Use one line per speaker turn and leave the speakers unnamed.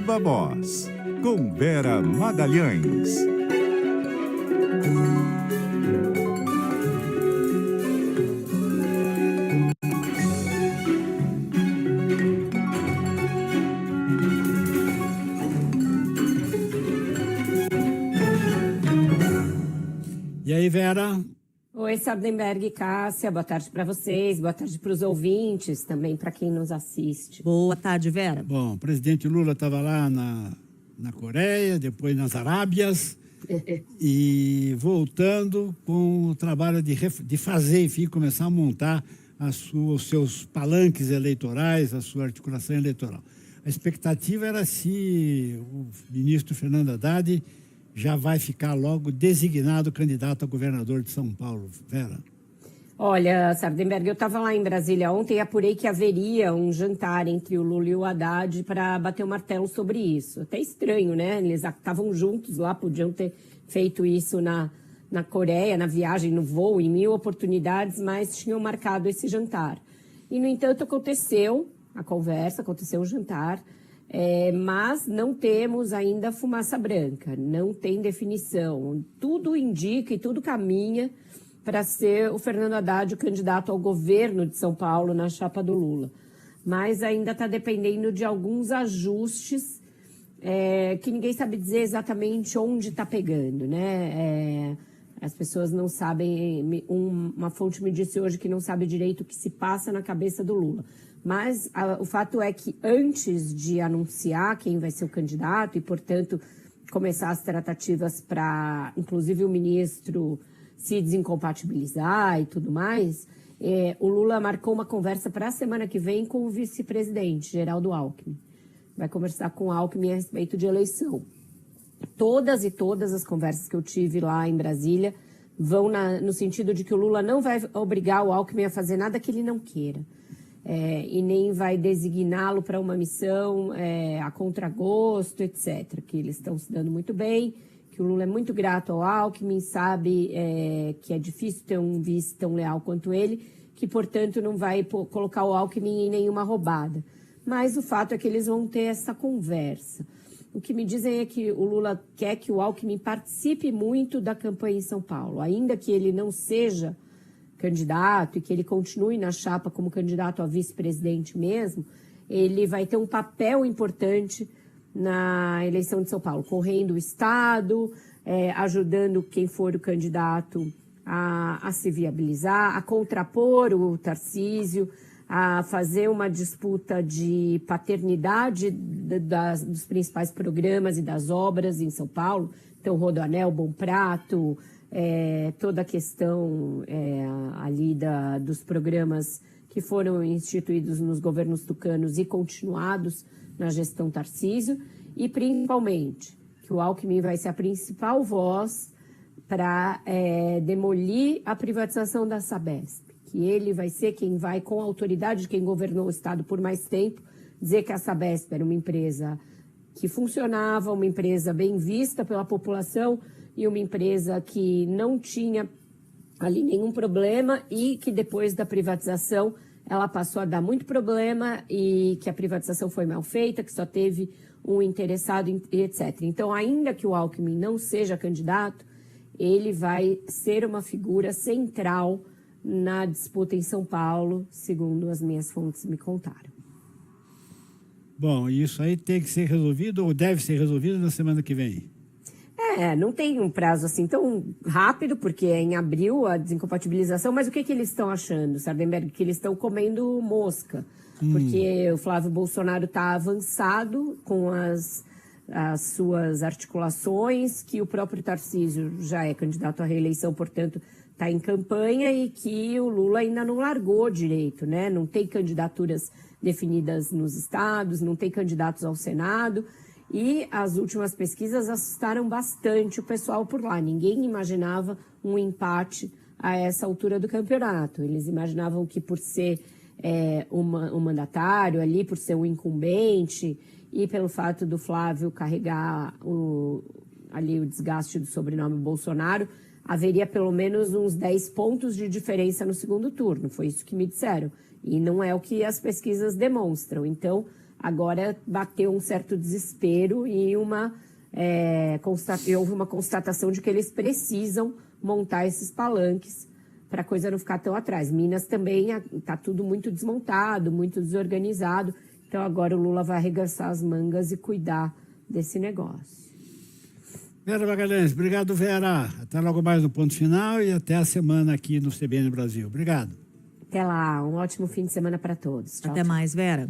Viva Voz, com Vera Magalhães.
E aí, Vera?
Oi, Sardenberg e Cássia, boa tarde para vocês, boa tarde para os ouvintes, também para quem nos assiste.
Boa tarde, Vera.
Bom, o presidente Lula estava lá na Coreia, depois nas Arábias, e voltando com o trabalho de fazer, enfim, começar a montar os seus palanques eleitorais, a sua articulação eleitoral. A expectativa era se o ministro Fernando Haddad já vai ficar logo designado candidato a governador de São Paulo. Vera?
Olha, Sardenberg, eu estava lá em Brasília ontem e apurei que haveria um jantar entre o Lula e o Haddad para bater o martelo sobre isso. Até estranho, né? Eles estavam juntos lá, podiam ter feito isso na Coreia, na viagem, no voo, em 1000 oportunidades, mas tinham marcado esse jantar. E, no entanto, aconteceu a conversa, aconteceu o jantar, mas não temos ainda fumaça branca, não tem definição. Tudo indica e tudo caminha para ser o Fernando Haddad o candidato ao governo de São Paulo na chapa do Lula. Mas ainda está dependendo de alguns ajustes que ninguém sabe dizer exatamente onde está pegando, né? As pessoas não sabem, uma fonte me disse hoje que não sabe direito o que se passa na cabeça do Lula. Mas o fato é que antes de anunciar quem vai ser o candidato e, portanto, começar as tratativas para, inclusive, o ministro se desincompatibilizar e tudo mais, o Lula marcou uma conversa para a semana que vem com o vice-presidente, Geraldo Alckmin. Vai conversar com o Alckmin a respeito de eleição. Todas as conversas que eu tive lá em Brasília vão no sentido de que o Lula não vai obrigar o Alckmin a fazer nada que ele não queira. E nem vai designá-lo para uma missão a contragosto, etc. Que eles estão se dando muito bem, que o Lula é muito grato ao Alckmin, sabe que é difícil ter um vice tão leal quanto ele, que, portanto, não vai colocar o Alckmin em nenhuma roubada. Mas o fato é que eles vão ter essa conversa. O que me dizem é que o Lula quer que o Alckmin participe muito da campanha em São Paulo, ainda que ele não seja candidato e que ele continue na chapa como candidato a vice-presidente mesmo, ele vai ter um papel importante na eleição de São Paulo, correndo o Estado, ajudando quem for o candidato a se viabilizar, a contrapor o Tarcísio, a fazer uma disputa de paternidade dos principais programas e das obras em São Paulo, então Rodoanel, Bom Prato, toda a questão ali dos programas que foram instituídos nos governos tucanos e continuados na gestão Tarcísio, e principalmente que o Alckmin vai ser a principal voz para demolir a privatização da Sabesp, que ele vai ser quem vai, com a autoridade de quem governou o Estado por mais tempo, dizer que a Sabesp era uma empresa que funcionava, uma empresa bem vista pela população, e uma empresa que não tinha ali nenhum problema e que depois da privatização ela passou a dar muito problema e que a privatização foi mal feita, que só teve um interessado, etc. Então, ainda que o Alckmin não seja candidato, ele vai ser uma figura central na disputa em São Paulo, segundo as minhas fontes me contaram.
Bom, isso aí tem que ser resolvido ou deve ser resolvido na semana que vem?
Não tem um prazo assim tão rápido, porque é em abril a desincompatibilização, mas o que eles estão achando, Sardenberg? Que eles estão comendo mosca, porque o Flávio Bolsonaro está avançado com as suas articulações, que o próprio Tarcísio já é candidato à reeleição, portanto, está em campanha, e que o Lula ainda não largou direito, né? Não tem candidaturas definidas nos estados, não tem candidatos ao Senado. E as últimas pesquisas assustaram bastante o pessoal por lá. Ninguém imaginava um empate a essa altura do campeonato. Eles imaginavam que por ser um mandatário ali, por ser um incumbente, e pelo fato do Flávio carregar ali o desgaste do sobrenome Bolsonaro, haveria pelo menos uns 10 pontos de diferença no segundo turno. Foi isso que me disseram. E não é o que as pesquisas demonstram. Então, Agora bateu um certo desespero e houve uma constatação de que eles precisam montar esses palanques para a coisa não ficar tão atrás. Minas também está tudo muito desmontado, muito desorganizado. Então agora o Lula vai arregaçar as mangas e cuidar desse negócio.
Vera Magalhães, obrigado, Vera. Até logo mais no Ponto Final e até a semana aqui no CBN Brasil. Obrigado.
Até lá, um ótimo fim de semana para todos. Tchau,
Até
tchau.
mais, Vera.